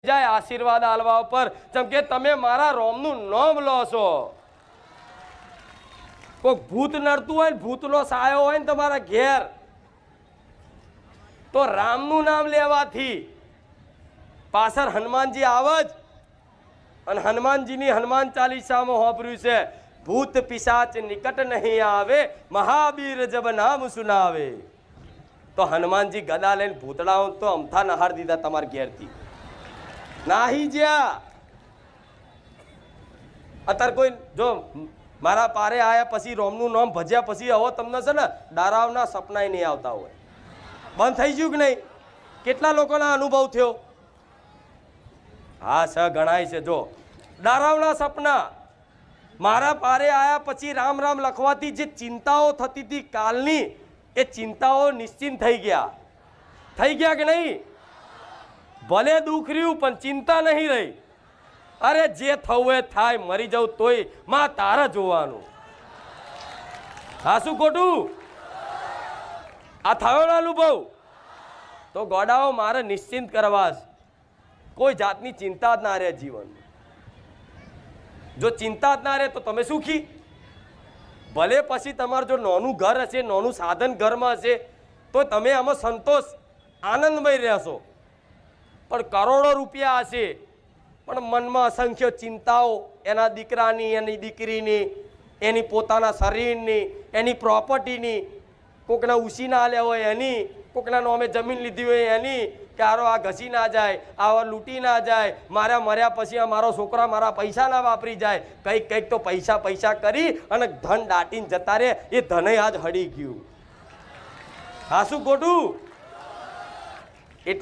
જાય આશીર્વાદ આલવા ઉપર, જેમ કે તમે મારા રોમનું નામ લો છો. કોઈ ભૂત નડતું હોય ને ભૂતનો સાયો હોય ને તમારા ઘેર, તો રામનું નામ લેવાથી પાછળ હનુમાનજી આવે જ. અને હનુમાનજીની હનુમાન ચાલીસામાં હોભર્યું છે, ભૂત પિશાચ નિકટ નહીં આવે, મહાવીર જબ નામ સુનાવે. તો હનુમાનજી ગદા લઈને ભૂતડાઓ તો અમથા નહાર દીધા તમારા ઘેરથી. નાહી જ્યાં અત્યારે કોઈ જો મારા પારે આયા પછી રોમનું નામ ભજ્યા પછી હવે તમને છે ને ડરાવના સપનાય નહીં આવતા હોય. બંધ થઈ ગયું કે નહીં? કેટલા લોકોના અનુભવ થયો? હા સર ગણાય છે. જો ડરાવના સપના મારા પારે આયા પછી રામ રામ લખવાથી જે ચિંતાઓ થતી હતી કાલની, એ ચિંતાઓ નિશ્ચિંત થઈ ગયા. થઈ ગયા કે નહીં? ભલે દુઃખ રહ્યું પણ ચિંતા નહીં રહી. અરે જે થવું એ થાય, મરી જવું તોય માં તારે જોવાનું. હા શું ખોટું? આ થયો ને અનુભવ? તો ગોડાઓ મારે નિશ્ચિંત કરવા, કોઈ જાતની ચિંતા જ ના રહે જીવન. જો ચિંતા જ ના રહે તો તમે સુખી. ભલે પછી તમારું જો નાનું ઘર હશે, નાનું સાધન ઘરમાં હશે, તો તમે આમાં સંતોષ આનંદમય રહેશો. પણ કરોડો રૂપિયા હશે પણ મનમાં અસંખ્ય ચિંતાઓ, એના દીકરાની, એની દીકરીની, એની પોતાના શરીરની, એની પ્રોપર્ટીની, કોકના ઉછી ના લે હોય એની, કોકના નામે જમીન લીધી હોય એની, કે આરો આ ઘસી ના જાય, આવા લૂંટી ના જાય, મારા મર્યા પછી મારો છોકરા મારા પૈસા ના વાપરી જાય. કંઈક કંઈક તો પૈસા પૈસા કરી અને ધન દાટીને જતા રહે. એ ધને આજ હડી ગયું. હા શું ખોટું?